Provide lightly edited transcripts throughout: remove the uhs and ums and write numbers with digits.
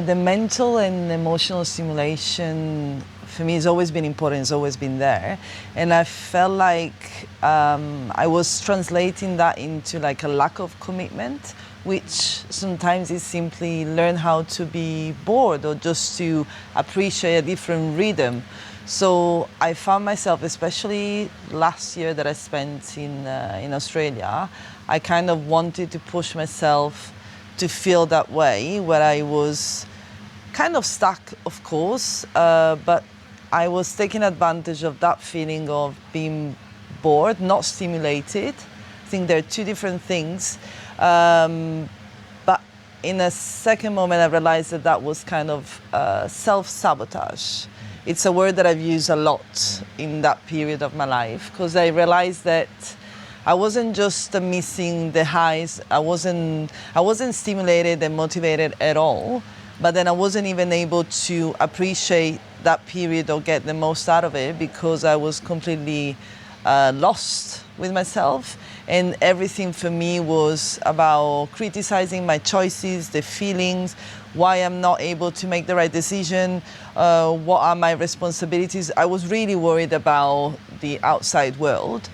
the mental and emotional stimulation for me has always been important, it's always been there. And I felt like I was translating that into like a lack of commitment, which sometimes is simply learn how to be bored or just to appreciate a different rhythm. So I found myself, especially last year that I spent in Australia, I kind of wanted to push myself to feel that way, where I was kind of stuck, of course, but I was taking advantage of that feeling of being bored, not stimulated. I think they're two different things. But in a second moment, I realized that that was kind of self-sabotage. It's a word that I've used a lot in that period of my life, because I realized that I wasn't just missing the highs. I wasn't stimulated and motivated at all, but then I wasn't even able to appreciate that period or get the most out of it because I was completely lost with myself. And everything for me was about criticizing my choices, the feelings, why I'm not able to make the right decision, what are my responsibilities. I was really worried about the outside world.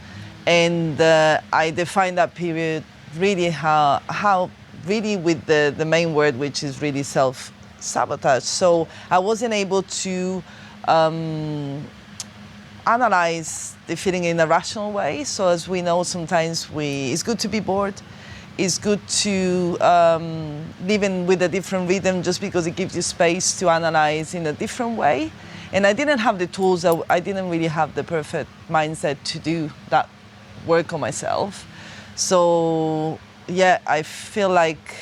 And I defined that period really how really with the main word, which is really self-sabotage. So I wasn't able to analyze the feeling in a rational way. So as we know, sometimes it's good to be bored. It's good to live in with a different rhythm just because it gives you space to analyze in a different way. And I didn't have the tools. I didn't really have the perfect mindset to do that work on myself. So yeah, I feel like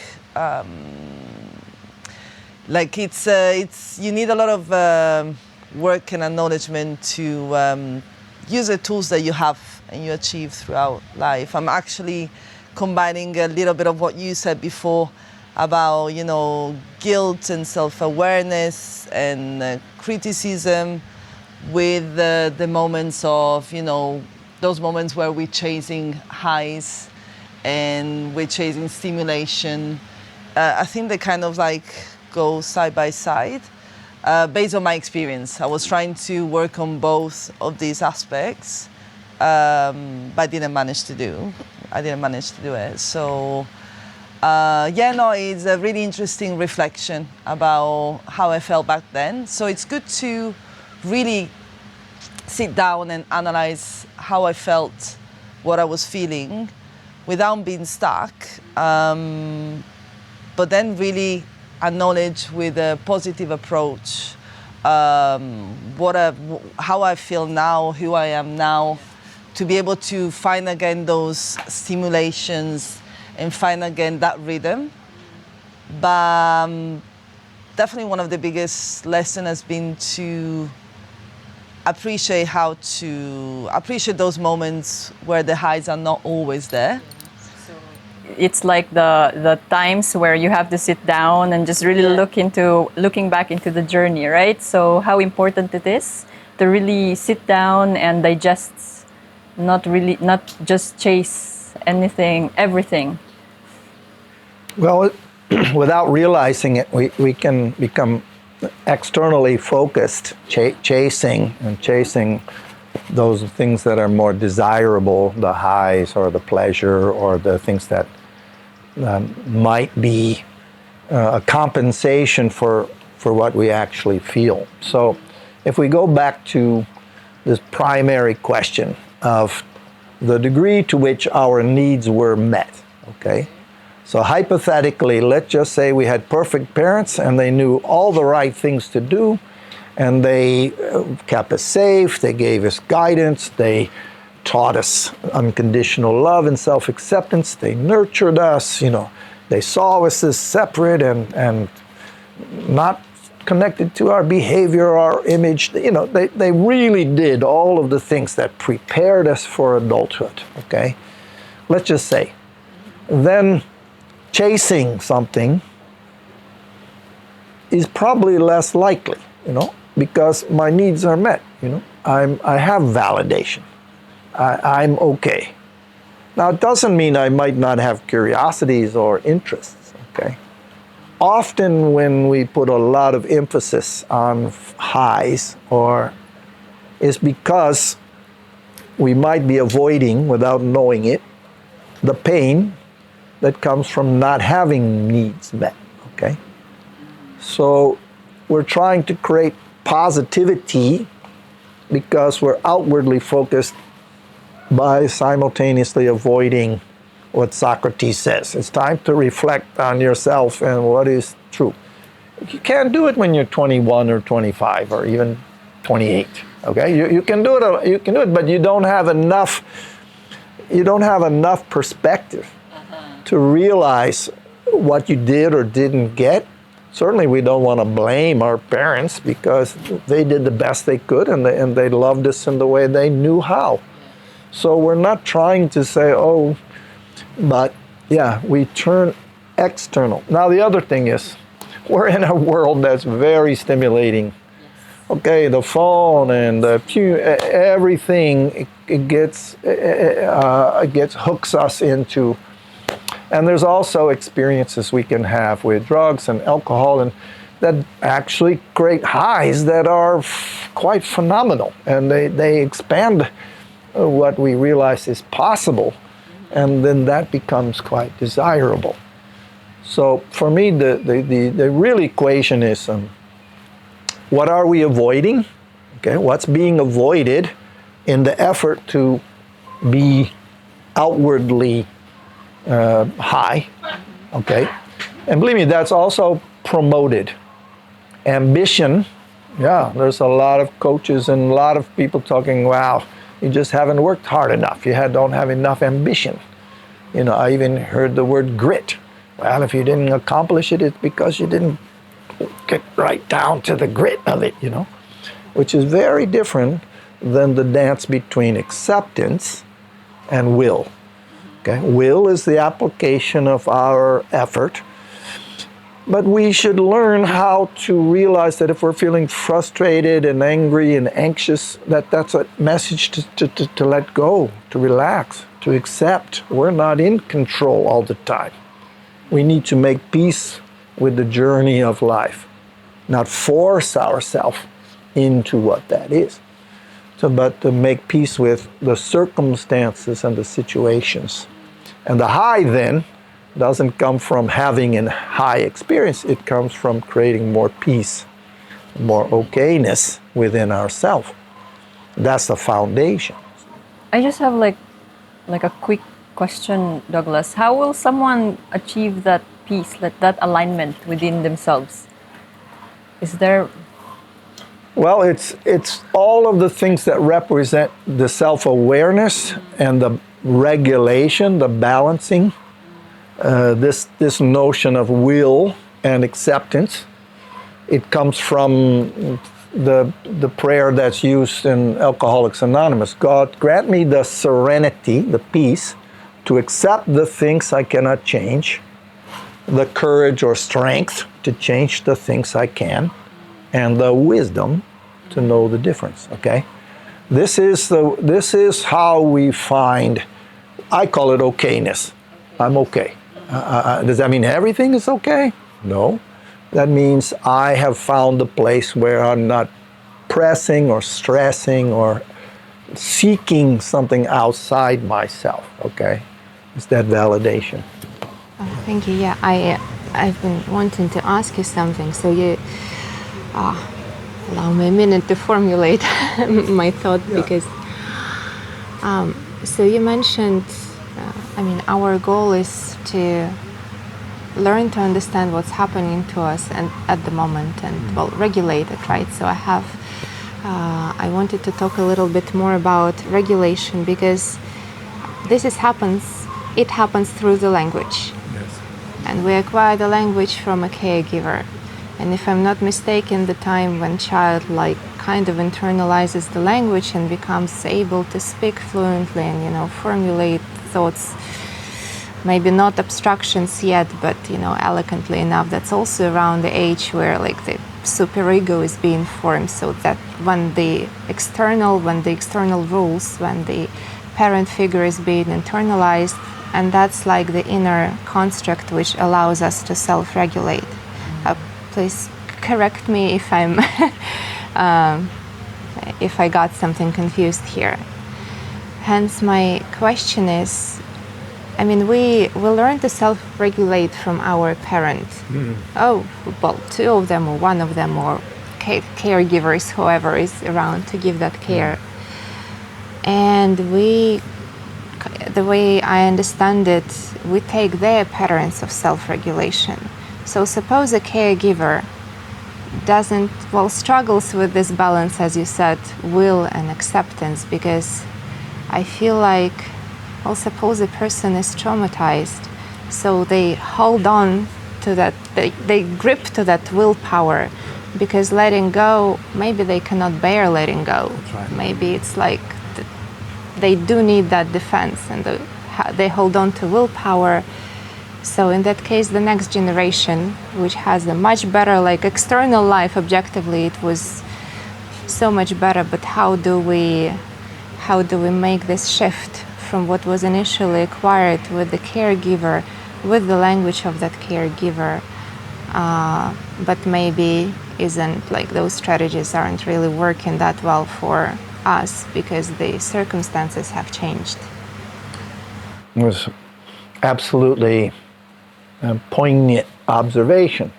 it's you need a lot of work and acknowledgement to use the tools that you have and you achieve throughout life. I'm actually combining a little bit of what you said before about, you know, guilt and self-awareness and criticism with the moments of, you know, those moments where we're chasing highs and we're chasing stimulation. I think they kind of like go side by side. Based on my experience, I was trying to work on both of these aspects, but I didn't manage to do it. So it's a really interesting reflection about how I felt back then. So it's good to really sit down and analyze how I felt, what I was feeling, without being stuck, but then really acknowledge with a positive approach how I feel now, who I am now, to be able to find again those stimulations and find again that rhythm. But definitely one of the biggest lessons has been to appreciate those moments where the highs are not always there. It's like the times where you have to sit down and just really looking back into the journey, right? So how important it is to really sit down and digest, not just chase everything. Well, without realizing it, we can become externally focused, chasing those things that are more desirable, the highs or the pleasure or the things that might be a compensation for what we actually feel. So if we go back to this primary question of the degree to which our needs were met, okay? So hypothetically, let's just say we had perfect parents and they knew all the right things to do, and they kept us safe, they gave us guidance, they taught us unconditional love and self-acceptance, they nurtured us, you know, they saw us as separate and not connected to our behavior, our image, you know, they really did all of the things that prepared us for adulthood, okay? Let's just say. Then chasing something is probably less likely, you know, because my needs are met, you know. I have validation. I'm okay. Now, it doesn't mean I might not have curiosities or interests, okay? often when we put a lot of emphasis on highs, or is because we might be avoiding, without knowing it, the pain that comes from not having needs met, okay? So we're trying to create positivity because we're outwardly focused by simultaneously avoiding what Socrates says. It's time to reflect on yourself and what is true. You can't do it when you're 21 or 25 or even 28. Okay, you can do it. You can do it, but you don't have enough. You don't have enough perspective to realize what you did or didn't get. Certainly, we don't want to blame our parents because they did the best they could and they loved us in the way they knew how. So we're not trying to say, oh, but yeah, we turn external. Now, the other thing is, we're in a world that's very stimulating. Okay, the phone and everything, it gets hooks us into. And there's also experiences we can have with drugs and alcohol, and that actually create highs that are quite phenomenal, and they expand what we realize is possible, and then that becomes quite desirable. So for me, the real equation is what are we avoiding? Okay, what's being avoided in the effort to be outwardly high? Okay, and believe me, that's also promoted. Ambition, yeah, there's a lot of coaches and a lot of people talking, wow, you just haven't worked hard enough. You don't have enough ambition. You know, I even heard the word grit. Well, if you didn't accomplish it, it's because you didn't get right down to the grit of it, you know, which is very different than the dance between acceptance and will. Okay, will is the application of our effort, but we should learn how to realize that if we're feeling frustrated and angry and anxious, that's a message to let go, to relax, to accept. We're not in control all the time. We need to make peace with the journey of life, not force ourselves into what that is. So, but to make peace with the circumstances and the situations. And the high then doesn't come from having a high experience. It comes from creating more peace, more okayness within ourselves. That's the foundation. I just have like a quick question, Douglas. How will someone achieve that peace, that alignment within themselves? Is there? Well, it's all of the things that represent the self-awareness and the regulation, the balancing, this notion of will and acceptance. It comes from the prayer that's used in Alcoholics Anonymous. God, grant me the serenity, the peace, to accept the things I cannot change, the courage or strength to change the things I can, and the wisdom to know the difference. Okay, this is how we find. I call it okayness. I'm okay. Does that mean everything is okay? No. That means I have found a place where I'm not pressing or stressing or seeking something outside myself. Okay, it's that validation. Oh, thank you. Yeah, I've been wanting to ask you something. So you allow me a minute to formulate my thought, because so you mentioned, our goal is to learn to understand what's happening to us and at the moment, and regulate it, right? So I wanted to talk a little bit more about regulation, because it happens through the language. Yes. And we acquire the language from a caregiver. And if I'm not mistaken, the time when child kind of internalizes the language and becomes able to speak fluently and formulate thoughts, maybe not abstractions yet, but eloquently enough. That's also around the age where the superego is being formed, so that when the external rules, when the parent figure is being internalized, and that's like the inner construct which allows us to self-regulate. please correct me if I'm if I got something confused here. Hence, my question is, I mean, we learn to self-regulate from our parents. Oh, well, two of them or one of them or caregivers, whoever is around to give that care. And the way I understand it, we take their patterns of self-regulation. So suppose a caregiver struggles with this balance, as you said, will and acceptance, because I feel like, well, suppose a person is traumatized, so they hold on to that, they grip to that willpower, because letting go, maybe they cannot bear letting go. That's right. Maybe it's like they do need that defense, and they hold on to willpower. So in that case, the next generation, which has a much better, like, external life, objectively, it was so much better, but how do we make this shift from what was initially acquired with the caregiver, with the language of that caregiver, but maybe isn't, like, those strategies aren't really working that well for us because the circumstances have changed? It was absolutely a poignant observation.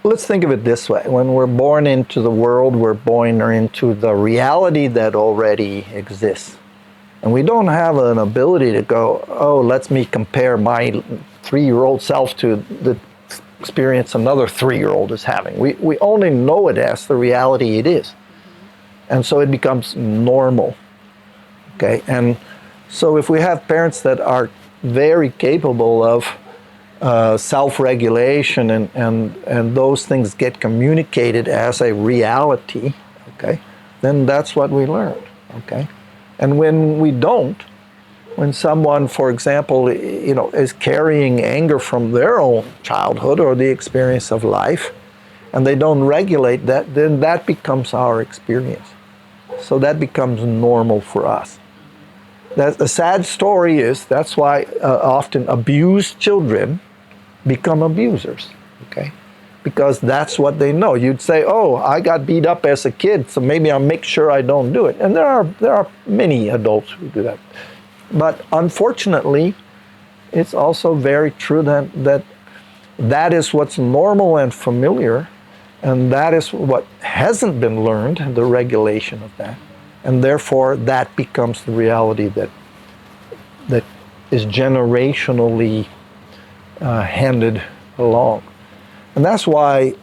Let's think of it this way. When we're born into the world, we're born into the reality that already exists. And we don't have an ability to go, oh, let me compare my 3-year-old self to the experience another 3-year-old is having. We only know it as the reality it is. And so it becomes normal. Okay? And so if we have parents that are very capable of self-regulation and those things get communicated as a reality, okay, then that's what we learn, okay? And when we don't, when someone, for example, is carrying anger from their own childhood or the experience of life, and they don't regulate that, then that becomes our experience. So that becomes normal for us. The sad story is that's why often abused children become abusers, okay? Because that's what they know. You'd say, oh, I got beat up as a kid, so maybe I'll make sure I don't do it. And there are many adults who do that. But unfortunately, it's also very true that is what's normal and familiar, and that is what hasn't been learned, the regulation of that. And therefore, that becomes the reality that is generationally handed along. And that's why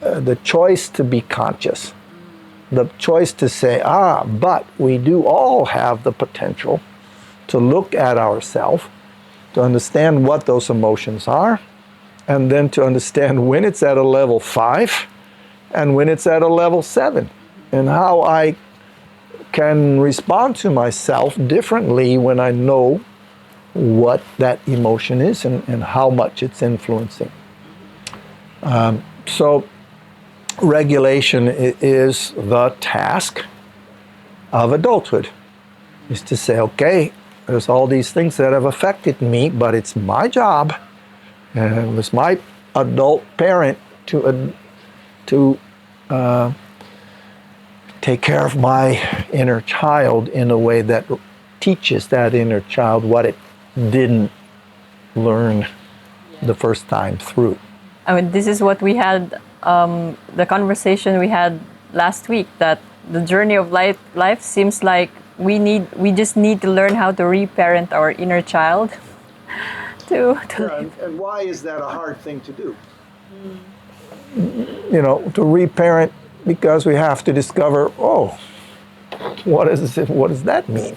the choice to be conscious, the choice to say, but we do all have the potential to look at ourselves, to understand what those emotions are, and then to understand when it's at a level 5 and when it's at a level 7, and how I can respond to myself differently when I know what that emotion is and how much it's influencing. So regulation is the task of adulthood, is to say, okay, there's all these things that have affected me, but it's my job, and it's my adult parent to take care of my inner child in a way that teaches that inner child what it didn't learn the first time through. I mean, this is what we had, the conversation we had last week, that the journey of life seems like we just need to learn how to reparent our inner child. And why is that a hard thing to do? To reparent, because we have to discover, what does that mean?